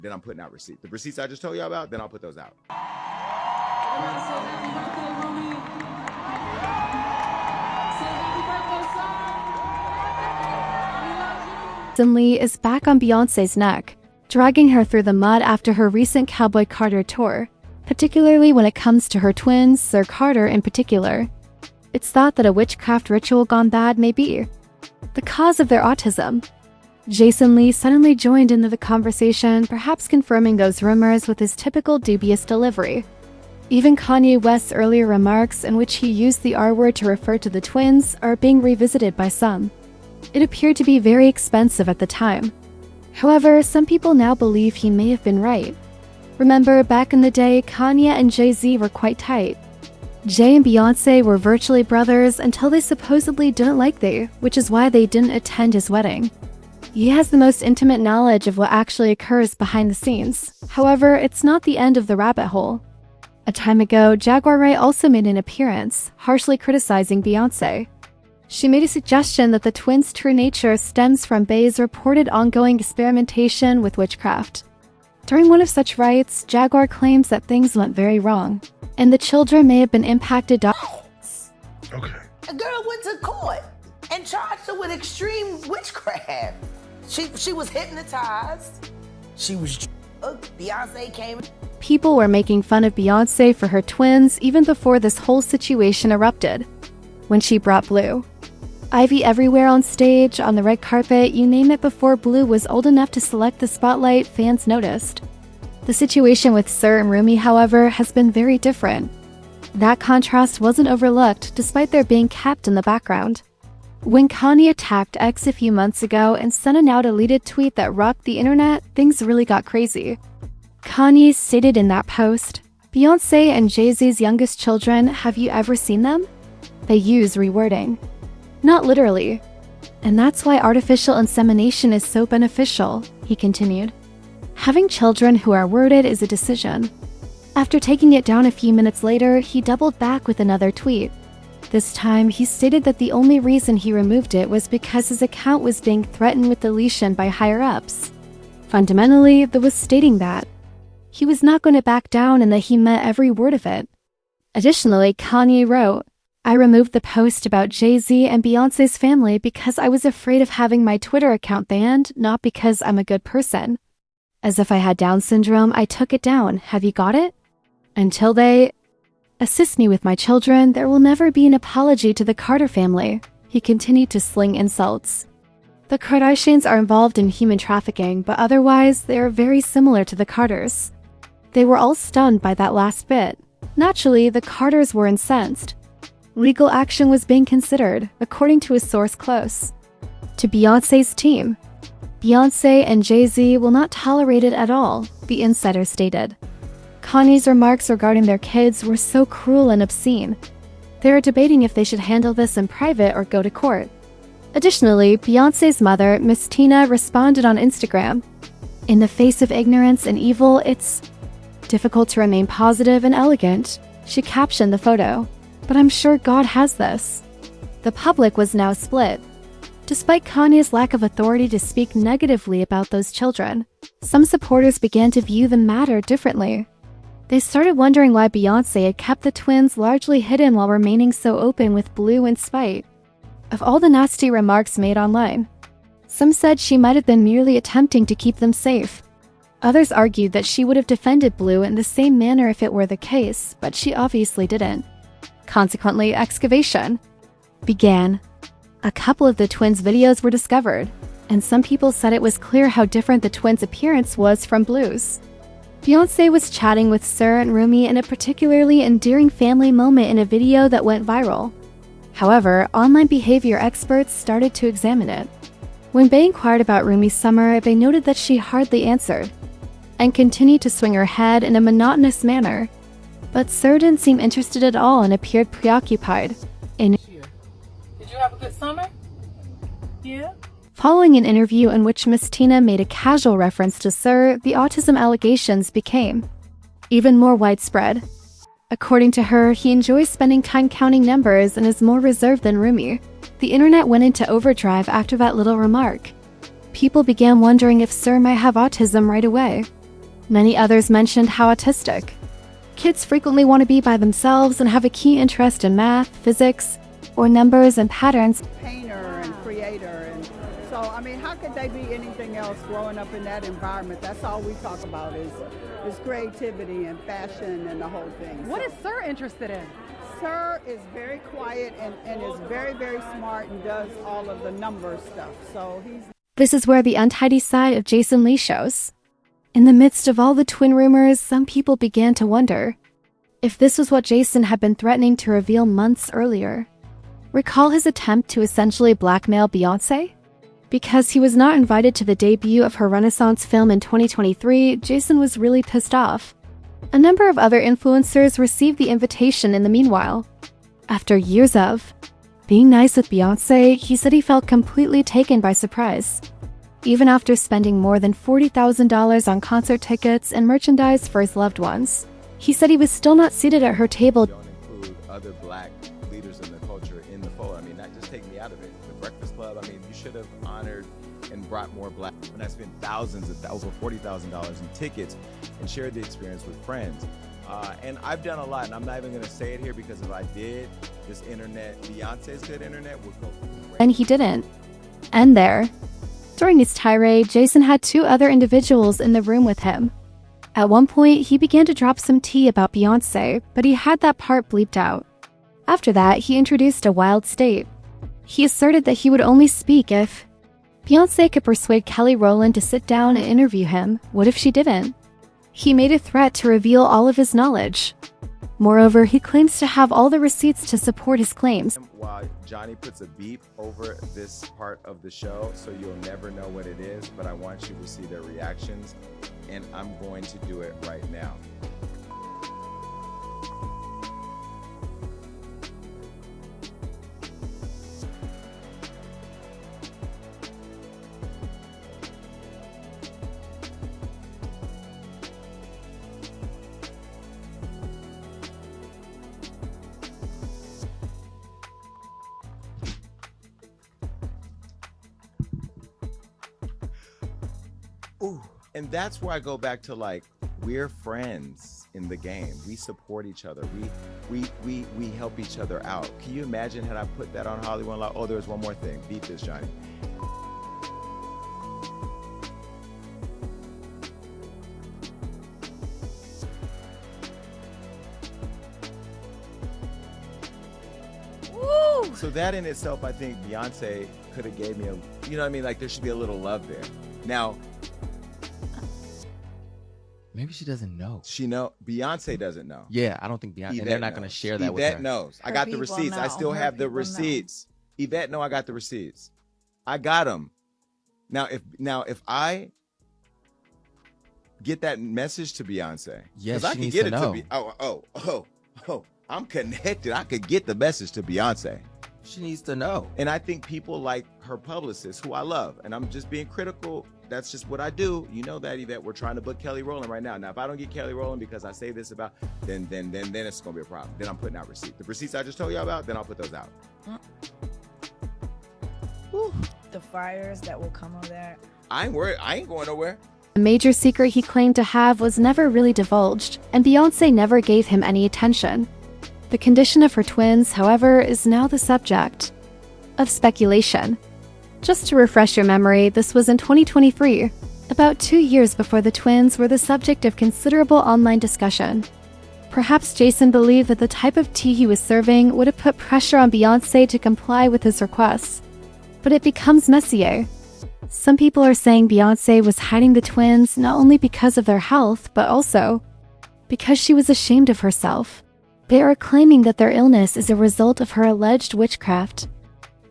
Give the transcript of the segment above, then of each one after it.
Then I'm putting out receipts. The receipts I just told you about, then I'll put those out. JasonLee is back on Beyonce's neck, dragging her through the mud after her recent Cowboy Carter tour, particularly when it comes to her twins, SirCarter in particular. It's thought that a witchcraft ritual gone bad may be the cause of their autism. JasonLee suddenly joined into the conversation, perhaps confirming those rumors with his typical dubious delivery. Even Kanye West's earlier remarks, in which he used the R-word to refer to the twins, are being revisited by some. It appeared to be very expensive at the time. However, some people now believe he may have been right. Remember, back in the day, Kanye and Jay-Z were quite tight. Jay and Beyonce were virtually brothers until they supposedly didn't like they, which is why they didn't attend his wedding. He has the most intimate knowledge of what actually occurs behind the scenes. However, it's not the end of the rabbit hole. A time ago, Jaguar Wright also made an appearance, harshly criticizing Beyonce. She made a suggestion that the twins' true nature stems from Bey's reported ongoing experimentation with witchcraft. During one of such rites, Jaguar claims that things went very wrong, and the children may have been impacted. Okay. A girl went to court and charged her with extreme witchcraft. She was hypnotized. She was drugged. Beyonce came. People were making fun of Beyonce for her twins even before this whole situation erupted. When she brought Blue. Ivy everywhere on stage, on the red carpet, you name it. Before Blue was old enough to select the spotlight, fans noticed. The situation with Sir and Rumi, however, has been very different. That contrast wasn't overlooked, despite their being kept in the background. When Kanye attacked X a few months ago and sent a now deleted tweet that rocked the internet, things really got crazy. Kanye stated in that post, "Beyonce and Jay-Z's youngest children, have you ever seen them? They use rewording. Not literally. And that's why artificial insemination is so beneficial," he continued. Having children who are worded is a decision. After taking it down a few minutes later, he doubled back with another tweet. This time, he stated that the only reason he removed it was because his account was being threatened with deletion by higher-ups. Fundamentally, that was stating that he was not going to back down and that he meant every word of it. Additionally, Kanye wrote, "I removed the post about Jay-Z and Beyonce's family because I was afraid of having my Twitter account banned, not because I'm a good person. As if I had Down syndrome, I took it down. Have you got it? Until they assist me with my children, there will never be an apology to the Carter family." He continued to sling insults. The Kardashians are involved in human trafficking, but otherwise, they are very similar to the Carters. They were all stunned by that last bit. Naturally, the Carters were incensed. Legal action was being considered, according to a source close to Beyonce's team. Beyonce and Jay-Z will not tolerate it at all, the insider stated. Kanye's remarks regarding their kids were so cruel and obscene. They are debating if they should handle this in private or go to court. Additionally, Beyonce's mother, Miss Tina, responded on Instagram, "In the face of ignorance and evil, it's difficult to remain positive and elegant." She captioned the photo, "But I'm sure God has this." The public was now split. Despite Kanye's lack of authority to speak negatively about those children, some supporters began to view the matter differently. They started wondering why Beyonce had kept the twins largely hidden while remaining so open with Blue in spite of all the nasty remarks made online. Some said she might have been merely attempting to keep them safe. Others argued that she would have defended Blue in the same manner if it were the case, but she obviously didn't. Consequently, excavation began. A couple of the twins' videos were discovered, and some people said it was clear how different the twins' appearance was from Blue's. Beyonce was chatting with Sir and Rumi in a particularly endearing family moment in a video that went viral. However, online behavior experts started to examine it. When Bey inquired about Rumi's summer, they noted that she hardly answered and continued to swing her head in a monotonous manner. But Sir didn't seem interested at all and appeared preoccupied. Did you have a good summer? Yeah? Following an interview in which Miss Tina made a casual reference to Sir, the autism allegations became even more widespread. According to her, he enjoys spending time counting numbers and is more reserved than Rumi. The internet went into overdrive after that little remark. People began wondering if Sir might have autism right away. Many others mentioned how autistic. Kids frequently want to be by themselves and have a keen interest in math, physics, or numbers and patterns. Painter and creator, and so I mean, how could they be anything else growing up in that environment? That's all we talk about is creativity and fashion and the whole thing. What is Sir interested in? Sir is very quiet and is very, very smart and does all of the number stuff. So he's. This is where the untidy side of JasonLee shows. In the midst of all the twin rumors, some people began to wonder if this was what Jason had been threatening to reveal months earlier. Recall his attempt to essentially blackmail Beyonce? Because he was not invited to the debut of her Renaissance film in 2023, Jason was really pissed off. A number of other influencers received the invitation in the meanwhile. After years of being nice with Beyonce, he said he felt completely taken by surprise. Even after spending more than $40,000 on concert tickets and merchandise for his loved ones, he said he was still not seated at her table. Don't include other black leaders in the culture in the fold. I mean, not just take me out of it. The Breakfast Club, I mean, you should have honored and brought more black. When I spent thousands of over $40,000 in tickets and shared the experience with friends. And I've done a lot, and I'm not even going to say it here because if I did, this internet, Beyonce's good internet, would go crazy. And he didn't. And there. During his tirade, Jason had two other individuals in the room with him. At one point, he began to drop some tea about Beyonce, but he had that part bleeped out. After that, he introduced a wild state. He asserted that he would only speak if Beyonce could persuade Kelly Rowland to sit down and interview him. What if she didn't? He made a threat to reveal all of his knowledge. Moreover, he claims to have all the receipts to support his claims. While Johnny puts a beep over this part of the show, so you'll never know what it is, but I want you to see their reactions, and I'm going to do it right now. Ooh. And that's where I go back to, like, we're friends in the game. We support each other. We help each other out. Can you imagine had I put that on Hollywood Law? Oh, there's one more thing. Beat this, Johnny. Woo! So that in itself, I think Beyonce could have gave me a, you know what I mean? Like, there should be a little love there. Now, Maybe she doesn't know. Beyonce doesn't know. Yeah, I don't think Beyonce. And they're not going to share that with her. Yvette knows. I got the receipts. I still have the receipts. Yvette know I got the receipts. I got them. Now, if I get that message to Beyonce, yes, I can get it to be. Oh, I'm connected. I could get the message to Beyonce. She needs to know. And I think people like her publicist, who I love, and I'm just being critical. That's just what I do. You know that, Yvette. We're trying to book Kelly Rowland right now. Now, if I don't get Kelly Rowland because I say this about, then it's gonna be a problem. Then I'm putting out receipts. The receipts I just told you about, then I'll put those out. The fires that will come of that. I ain't worried. I ain't going nowhere. A major secret he claimed to have was never really divulged, and Beyonce never gave him any attention. The condition of her twins, however, is now the subject of speculation. Just to refresh your memory, this was in 2023, about 2 years before the twins were the subject of considerable online discussion. Perhaps Jason believed that the type of tea he was serving would have put pressure on Beyonce to comply with his requests. But it becomes messier. Some people are saying Beyonce was hiding the twins not only because of their health, but also because she was ashamed of herself. They are claiming that their illness is a result of her alleged witchcraft.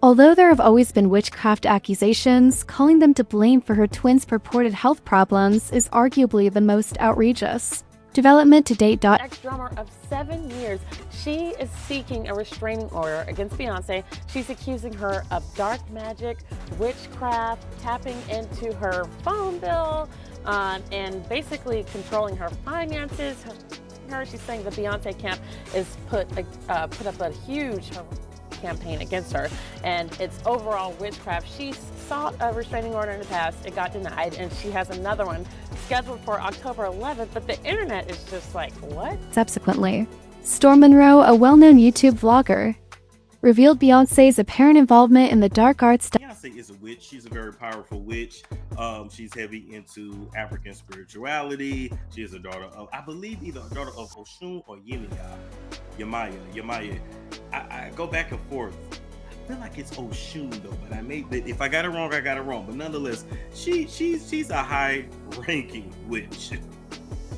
Although there have always been witchcraft accusations, calling them to blame for her twins' purported health problems is arguably the most outrageous. Development to date. Ex-drummer of 7 years, she is seeking a restraining order against Beyonce. She's accusing her of dark magic, witchcraft, tapping into her phone bill, and basically controlling her finances. She's saying the Beyonce camp is put up a huge campaign against her, and it's overall witchcraft. She sought a restraining order in the past. It got denied, and she has another one scheduled for October 11th, but the internet is just like, what? Subsequently, Storm Monroe, a well-known YouTube vlogger, revealed Beyoncé's apparent involvement in the dark arts. Beyonce is a witch. She's a very powerful witch. She's heavy into African spirituality. She is a daughter of, I believe, either a daughter of Oshun or Yemaya. I go back and forth. I feel like it's Oshun though, but if I got it wrong, I got it wrong. But nonetheless, she's a high-ranking witch.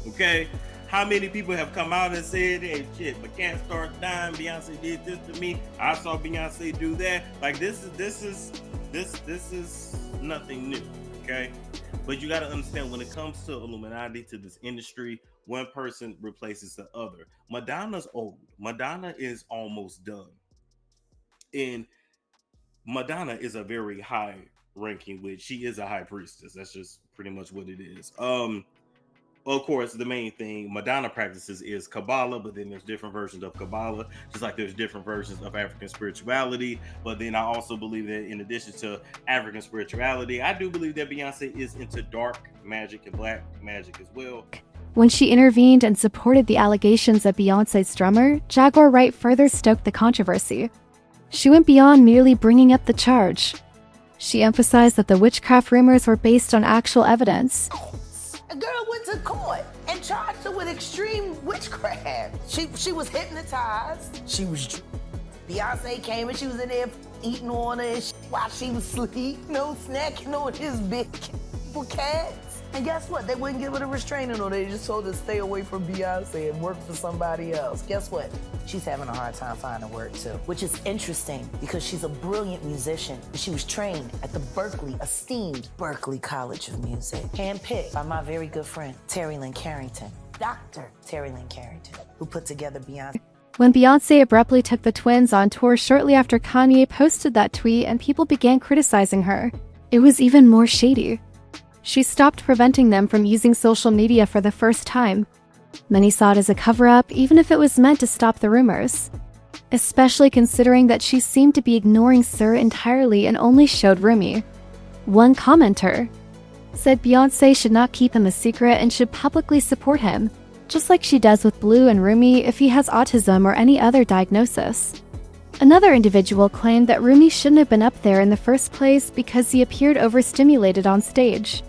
Okay. How many people have come out and said, hey, shit, my cat started dying, Beyonce did this to me, I saw Beyonce do that. Like, this is nothing new, okay? But you got to understand, when it comes to Illuminati, to this industry, one person replaces the other. Madonna's old. Madonna is almost done. And Madonna is a very high-ranking witch. She is a high priestess. That's just pretty much what it is. Of course, the main thing Madonna practices is Kabbalah, but then there's different versions of Kabbalah, just like there's different versions of African spirituality. But then I also believe that in addition to African spirituality, I do believe that Beyonce is into dark magic and black magic as well. When she intervened and supported the allegations of Beyoncé's drummer, Jaguar Wright further stoked the controversy. She went beyond merely bringing up the charge. She emphasized that the witchcraft rumors were based on actual evidence. A girl went to court and charged her with extreme witchcraft. She was hypnotized. She was. Beyonce came and she was in there eating on her while she was asleep. No snacking on his big cats. And guess what? They wouldn't give her a restraining order. They just told her to stay away from Beyonce and work for somebody else. Guess what? She's having a hard time finding work too, which is interesting because she's a brilliant musician. She was trained at the esteemed Berklee College of Music, handpicked by my very good friend, Terry Lynn Carrington, Dr. Terry Lynn Carrington, who put together Beyonce. When Beyoncé abruptly took the twins on tour shortly after Kanye posted that tweet and people began criticizing her, it was even more shady. She stopped preventing them from using social media for the first time. Many saw it as a cover-up, even if it was meant to stop the rumors. Especially considering that she seemed to be ignoring Sir entirely and only showed Rumi. One commenter said Beyoncé should not keep him a secret and should publicly support him, just like she does with Blue and Rumi if he has autism or any other diagnosis. Another individual claimed that Rumi shouldn't have been up there in the first place because he appeared overstimulated on stage.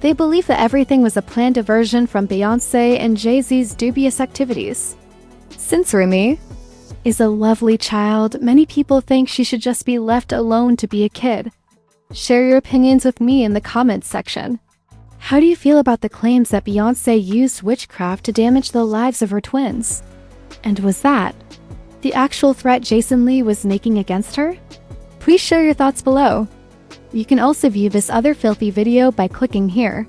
They believe that everything was a planned diversion from Beyoncé and Jay-Z's dubious activities. Since Rumi is a lovely child, many people think she should just be left alone to be a kid. Share your opinions with me in the comments section. How do you feel about the claims that Beyoncé used witchcraft to damage the lives of her twins? And was that the actual threat JasonLee was making against her? Please share your thoughts below. You can also view this other filthy video by clicking here.